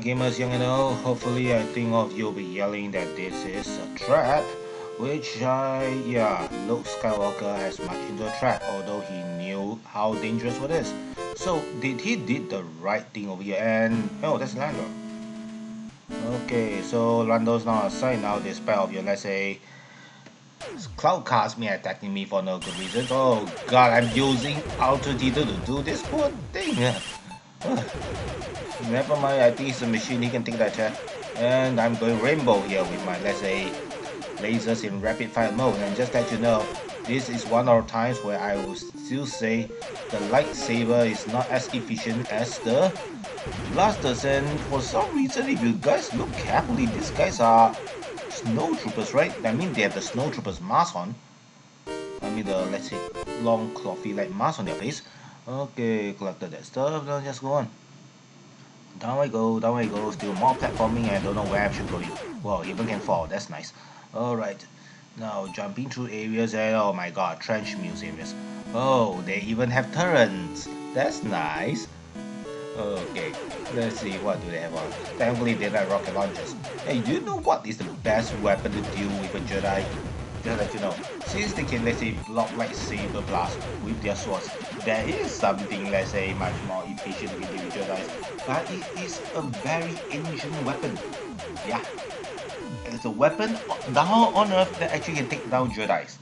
gamers young and old. Hopefully I think of you'll be yelling that this is a trap, which Luke Skywalker has much into a trap, although he knew how dangerous it is. So did he did the right thing over here? And oh, that's Lando. Okay, so Lando's now aside now despite of your, let's say, Cloud cast me attacking me for no good reason. Oh god, I'm using R2D2 to do this poor thing. Never mind, I think it's a machine, he can take that chair. And I'm going rainbow here with my, let's say, lasers in rapid fire mode. And just let you know, this is one of the times where I will still say the lightsaber is not as efficient as the blasters. And for some reason, if you guys look carefully, these guys are snow troopers, right? I mean, they have the snow troopers mask on. I mean, the, let's say, long clothy like mask on their face. Okay, collected that stuff, now just go on. Down I go, still more platforming and I don't know where I should go in. Well, even can fall, that's nice. Alright, now jumping through areas and oh my god, trench muse areas. Oh, they even have turrets. That's nice. Okay, let's see what do they have on. Thankfully they have rocket launchers. Hey, do you know what is the best weapon to deal with a Jedi? Just let you know, since they can, let's say, block like saber blast with their swords, there is something, let's say, much more efficient with the Jedi. But it is a very ancient weapon. Yeah, it's a weapon down on Earth that actually can take down Jedi's.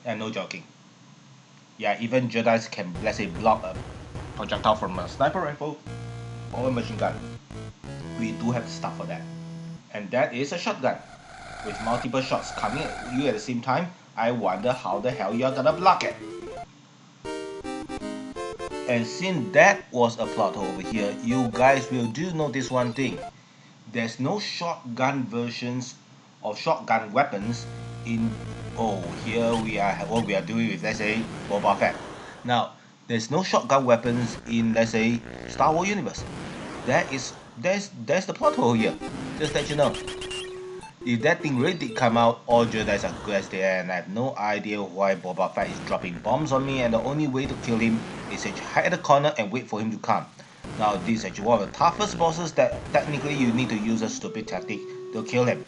And no joking. Yeah, even Jedi's can, let's say, block a projectile from a sniper rifle or a machine gun. We do have stuff for that. And that is a shotgun. With multiple shots coming at you at the same time, I wonder how the hell you're gonna block it. And since that was a plot hole over here, you guys will do notice one thing. There's no shotgun versions of shotgun weapons in... Oh, here we are, what we are doing with, let's say, Boba Fett. Now, there's no shotgun weapons in, let's say, Star Wars universe. There's the plot hole here. Just let you know. If that thing really did come out, all Jedi's are good as they are, and I have no idea why Boba Fett is dropping bombs on me, and the only way to kill him is to hide at the corner and wait for him to come. Now this is actually one of the toughest bosses that technically you need to use a stupid tactic to kill him.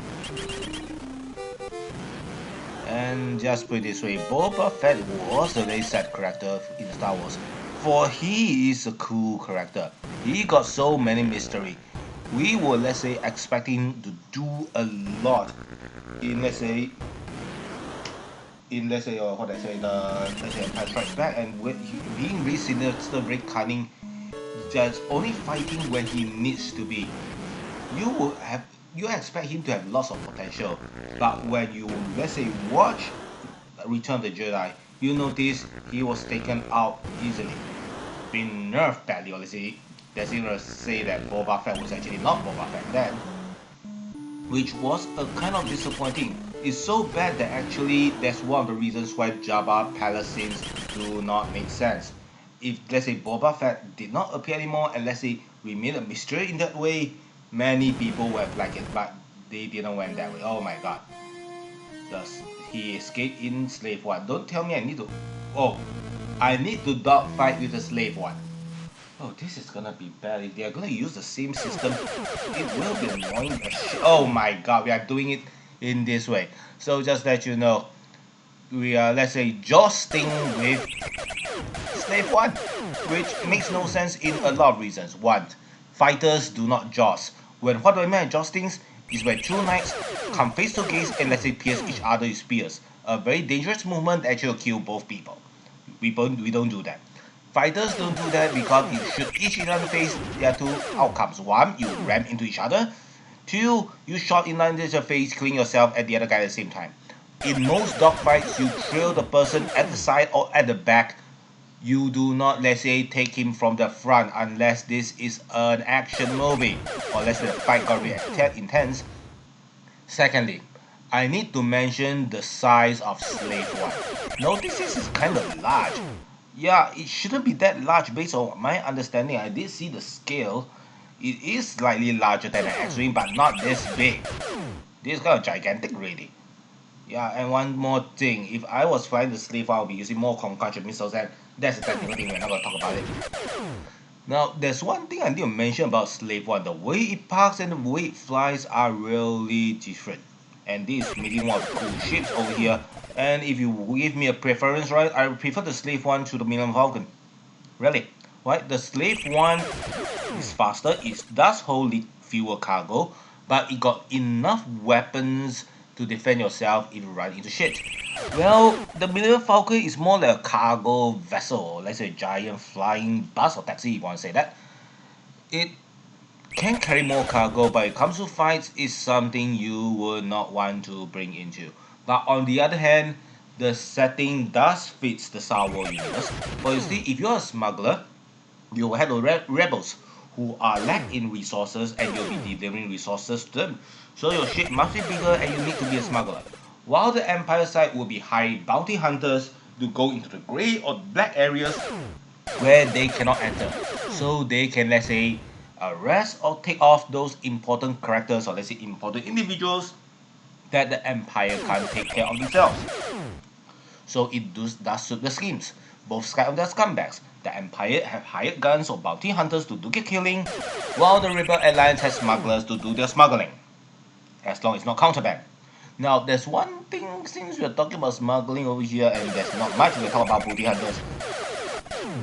And just put it this way, Boba Fett was a very sad character in Star Wars, for he is a cool character. He got so many mystery. We were, let's say, expecting to do a lot in, let's say, what I say, Empire Strikes Back, and with being really sinister, very cunning, just only fighting when he needs to be. You expect him to have lots of potential, but when you, let's say, watch Return of the Jedi, you notice he was taken out easily, been nerfed badly, or let's say. That's even say that Boba Fett was actually not Boba Fett then, which was a kind of disappointing. It's so bad that actually that's one of the reasons why Jabba palace scenes do not make sense. If, let's say, Boba Fett did not appear anymore and, let's say, remain a mystery in that way, many people would have liked it, but they didn't went that way. Oh my god. Does he escape in Slave 1? Don't tell me I need to... Oh, I need to dogfight with the Slave 1. Oh, this is gonna be bad. If they are gonna use the same system, it will be annoying as shit. Oh my god, we are doing it in this way. So just let you know, we are, let's say, jostling with Slave 1, which makes no sense in a lot of reasons. One, fighters do not joust. What do I mean by jostings? Is when two knights come face to face and, let's say, pierce each other with spears. A very dangerous movement that actually will kill both people. We don't do that. Fighters don't do that because if you shoot each other in the face, there are two outcomes. One, you ram into each other. Two, you shot in line into your face, killing yourself and the other guy at the same time. In most dogfights, you trail the person at the side or at the back. You do not, let's say, take him from the front unless this is an action movie or let's say the fight got really intense. Secondly, I need to mention the size of Slave 1. Notice this is kind of large. Yeah, it shouldn't be that large based on my understanding. I did see the scale. It is slightly larger than an X-Wing, but not this big. This is kind of gigantic really. Yeah, and one more thing. If I was flying the Slave, I would be using more concussion missiles, and that's the technical thing, we're not going to talk about it. Now, there's one thing I need to mention about Slave 1. The way it parks and the way it flies are really different. And this is making one of the cool ships over here. And if you give me a preference, right, I prefer the Slave 1 to the Millennium Falcon. Really. Right? The Slave 1 is faster, it does hold fewer cargo, but it got enough weapons to defend yourself if you run into shit. Well, the Millennium Falcon is more like a cargo vessel, or let's say a giant flying bus or taxi if you want to say that. It can carry more cargo, but when it comes to fights, it's something you would not want to bring into. But on the other hand, the setting does fit the Star Wars universe. For you see, if you're a smuggler, you will have the rebels who are lack in resources and you'll be delivering resources to them. So your ship must be bigger and you need to be a smuggler. While the Empire side will be hiring bounty hunters to go into the grey or black areas where they cannot enter. So they can, let's say, arrest or take off those important characters or let's say important individuals that the Empire can't take care of themselves. So it does suit the schemes. Both sides of the scumbags. The Empire have hired guns or bounty hunters to do the killing, while the Rebel Alliance has smugglers to do their smuggling. As long as it's not contraband. Now, there's one thing since we're talking about smuggling over here, and there's not much we talk about bounty hunters.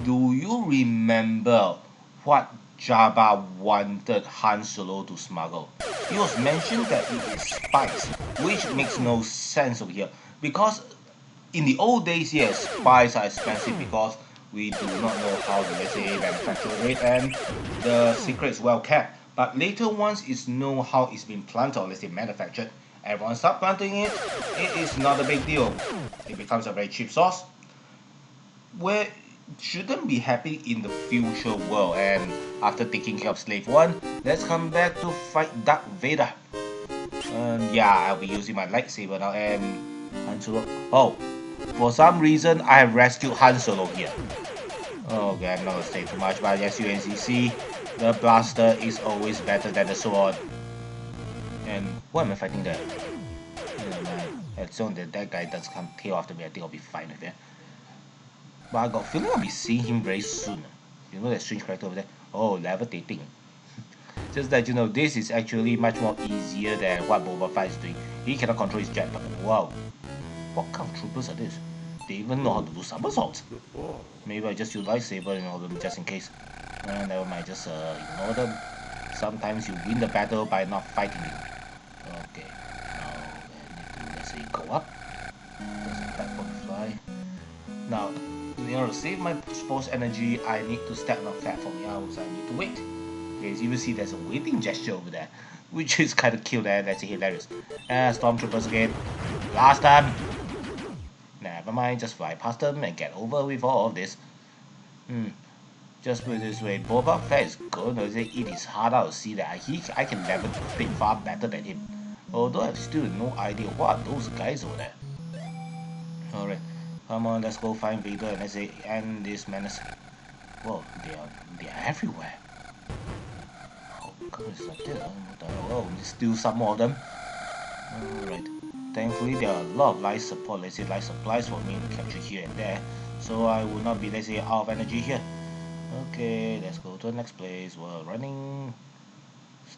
Do you remember what Jabba wanted Han Solo to smuggle? It was mentioned that it is spice, which makes no sense over here because in the old days, yes, spies are expensive because we do not know how to, let's say, manufacture it and the secret is well kept. But later, once it's know how it's been planted or let's say manufactured, everyone start planting it, it is not a big deal. It becomes a very cheap sauce. Where shouldn't be happy in the future world. And after taking care of Slave 1, let's come back to fight Darth Vader. Yeah, I'll be using my lightsaber now and Han Solo. Oh, for some reason, I have rescued Han Solo here. Okay, I'm not gonna say too much, but as you can see, the blaster is always better than the sword. And why am I fighting there? Oh man, as long as that guy does come tail after me, I think I'll be fine with it. But I got a feeling I'll be seeing him very soon. You know that strange character over there? Oh, levitating. Just that you know, this is actually much more easier than what Boba Fett is doing. He cannot control his jetpack. Wow. What kind of troopers are this? They even know how to do somersaults. Maybe I just use lightsaber and all them just in case. Never mind, just ignore them. Sometimes you win the battle by not fighting it. Okay. Now I need to, let's say, go up. There's a platform to fly. Now, in order to save my sports energy, I need to step on a platform. Yeah, so I need to wait. Okay, so you will see there's a waiting gesture over there, which is kind of cute and that's hilarious. Stormtroopers again. Last time. Never mind, just fly past them and get over with all of this. Just put it this way, Boba Fett is gonna eat his heart out to see that I can never think far better than him. Although I have still no idea what those guys over there. Alright, come on, let's go find Vader and let's say end this menace. Whoa, they are everywhere. Oh god, it's like this. What the hell? Oh, there's still some more of them. Alright. Thankfully, there are a lot of life support, let's say life supplies for me to capture here and there, so I will not be, let's say, out of energy here. Okay, let's go to the next place. We're running.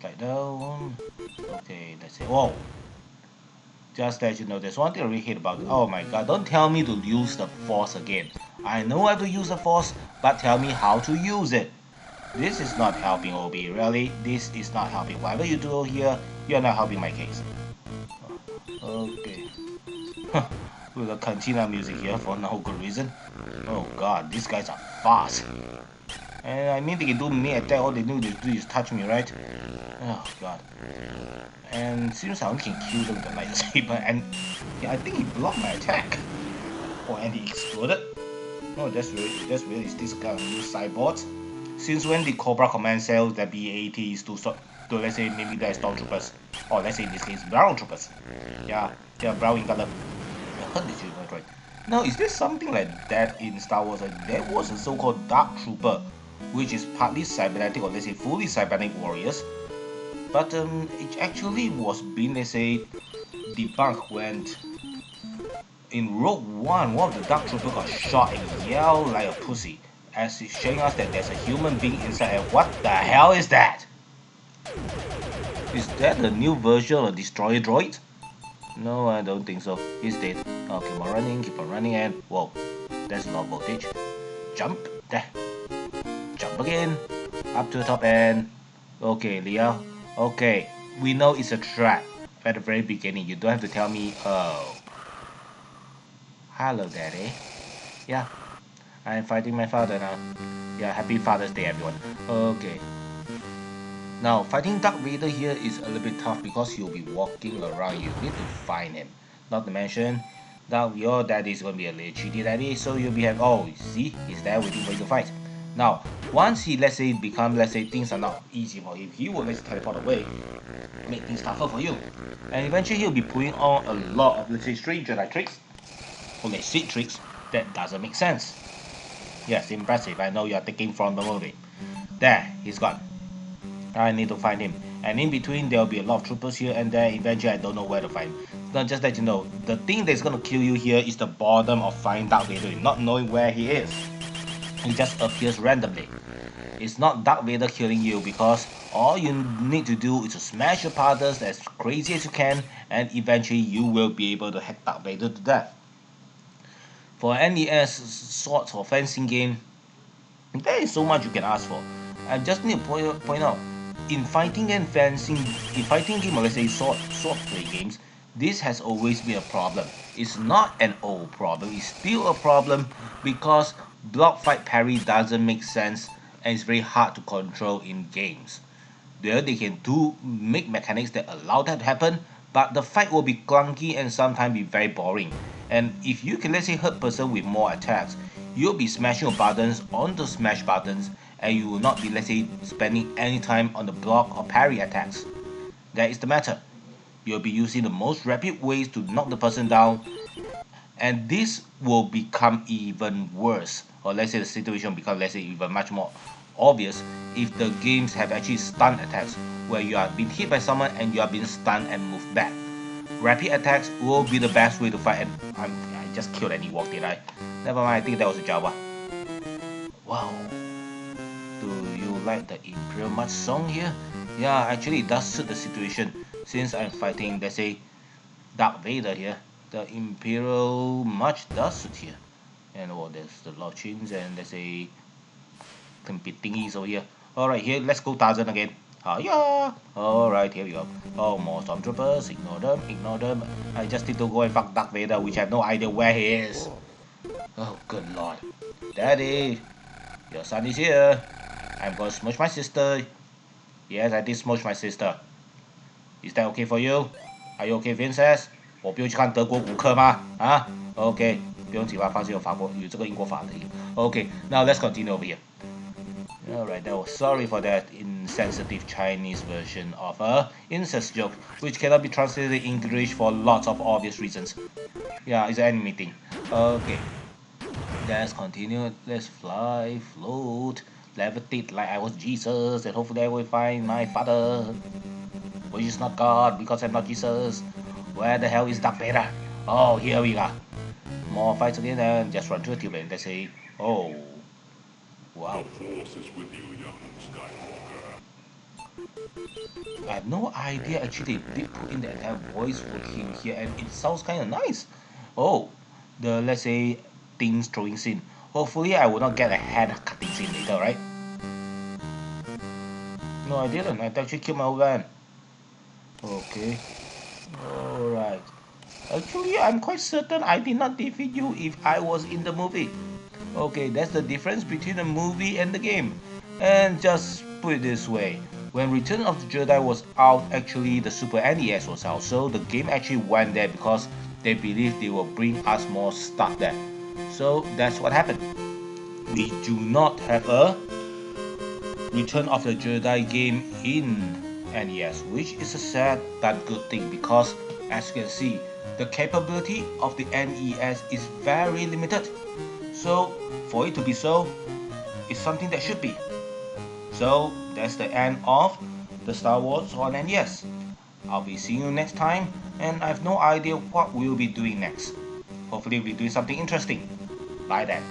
Slide down. Okay, let's say, whoa. Just let you know, there's one thing I really hate about it. Oh my god, don't tell me to use the Force again. I know how to use the Force, but tell me how to use it. This is not helping, OB, really. This is not helping. Whatever you do here, you're not helping my case. Okay. With the cantina music here for no good reason. Oh god, these guys are fast. And I mean they can do me attack, all they need to do is touch me, right? Oh god. And seems I only can kill them with the lightsaber and yeah, I think he blocked my attack. Oh, and he exploded. Oh, that's really is this kind of new cyborgs. Since when the Cobra Command cells that BAT is to let's say maybe they're stormtroopers, or let's say in this case brown troopers. Yeah, they are brown in color. I heard this right. Now is there something like that in Star Wars? Like, there was a so-called Dark Trooper, which is partly cybernetic or let's say fully cybernetic warriors. But it actually was being, let's say, debunked when in Rogue One of the Dark Trooper got shot and yelled like a pussy. as it's showing us that there's a human being inside. And what the hell is that? Is that a new version of Destroyer Droid? No, I don't think so. He's dead. Oh, keep on running, and whoa, that's low voltage. Jump, there. Jump again. Up to the top end. Okay, Leo. Okay, we know it's a trap at the very beginning. You don't have to tell me, oh. Hello, Daddy. Yeah, I'm fighting my father now. Yeah, happy Father's Day, everyone. Okay. Now, fighting Darth Vader here is a little bit tough because he'll be walking around. You need to find him. Not to mention, that your daddy is going to be a little cheaty daddy, so you'll be oh, see, he's there waiting for you to fight. Now, once he, let's say, things are not easy for him, he will, let's teleport away, make things tougher for you. And eventually he'll be putting on a lot of, let's say, strange Jedi tricks, or let's say tricks, that doesn't make sense. Yes, impressive, I know you're taking from the movie. There, he's gone. I need to find him. And in between, there'll be a lot of troopers here and there. Eventually, I don't know where to find him. Now, just let you know, the thing that's going to kill you here is the boredom of finding Darth Vader, not knowing where he is. He just appears randomly. It's not Darth Vader killing you because all you need to do is to smash your partners as crazy as you can, and eventually you will be able to hack Darth Vader to death. For an NES swords or fencing game, there is so much you can ask for. I just need to point out, in fighting and fencing, in fighting game or let's say sword play games, this has always been a problem. It's not an old problem, it's still a problem because block fight parry doesn't make sense and it's very hard to control in games. There they can make mechanics that allow that to happen, but the fight will be clunky and sometimes be very boring. And if you can, let's say, hurt person with more attacks, you'll be smashing your buttons on the smash buttons and you will not be, let's say, spending any time on the block or parry attacks. That is the matter. You'll be using the most rapid ways to knock the person down, and this will become even worse, or let's say the situation will become, let's say, even much more obvious if the games have actually stun attacks, where you are being hit by someone and you are being stunned and moved back. Rapid attacks will be the best way to fight, and I just killed an Ewok, did I? Never mind, I think that was a Jawa. Wow. Do you like the Imperial March song here? Yeah, actually it does suit the situation. Since I'm fighting, let's say, Darth Vader here, the Imperial March does suit here. And oh, there's the Lochins and let's say thingies over here. Alright, here, let's go Tarzan again. Yeah. Alright, here we go. Oh, more stormtroopers. Ignore them. I just need to go and fuck Darth Vader, which I have no idea where he is. Oh, good lord. Daddy, your son is here. I'm gonna smush my sister. Yes, I did smush my sister. Is that okay for you? Are you okay, Princess? 我不用去看德国骨科吗？啊 ？OK， 不用紧张，放心，有法国有这个英国法的。OK， now let's continue over here. Alright, that was sorry for that insensitive Chinese version of a incest joke, which cannot be translated in English for lots of obvious reasons. Yeah, it's an anime thing. Okay, let's continue. Let's fly, float, levitate like I was Jesus, and hopefully I will find my father, which is not God because I'm not Jesus. Where the hell is Darth Vader? Oh, here we are. More fights again, and just run to the tube and let's say, oh. Wow. I have no idea actually they did put in the entire voice for him here and it sounds kind of nice. Oh, the let's say things throwing scene. Hopefully I will not get a head cutting scene later, right? No, I didn't. I actually killed my old man. Okay. Alright. Actually, I'm quite certain I did not defeat you if I was in the movie. Okay, that's the difference between the movie and the game. And just put it this way, when Return of the Jedi was out, actually the Super NES was out, so the game actually went there because they believed they will bring us more stuff there. So that's what happened. We do not have a Return of the Jedi game in NES, which is a sad but good thing because as you can see, the capability of the NES is very limited. So for it to be so, it's something that should be. So that's the end of the Star Wars on NES. I'll be seeing you next time, and I have no idea what we'll be doing next. Hopefully we'll be doing something interesting. Bye then.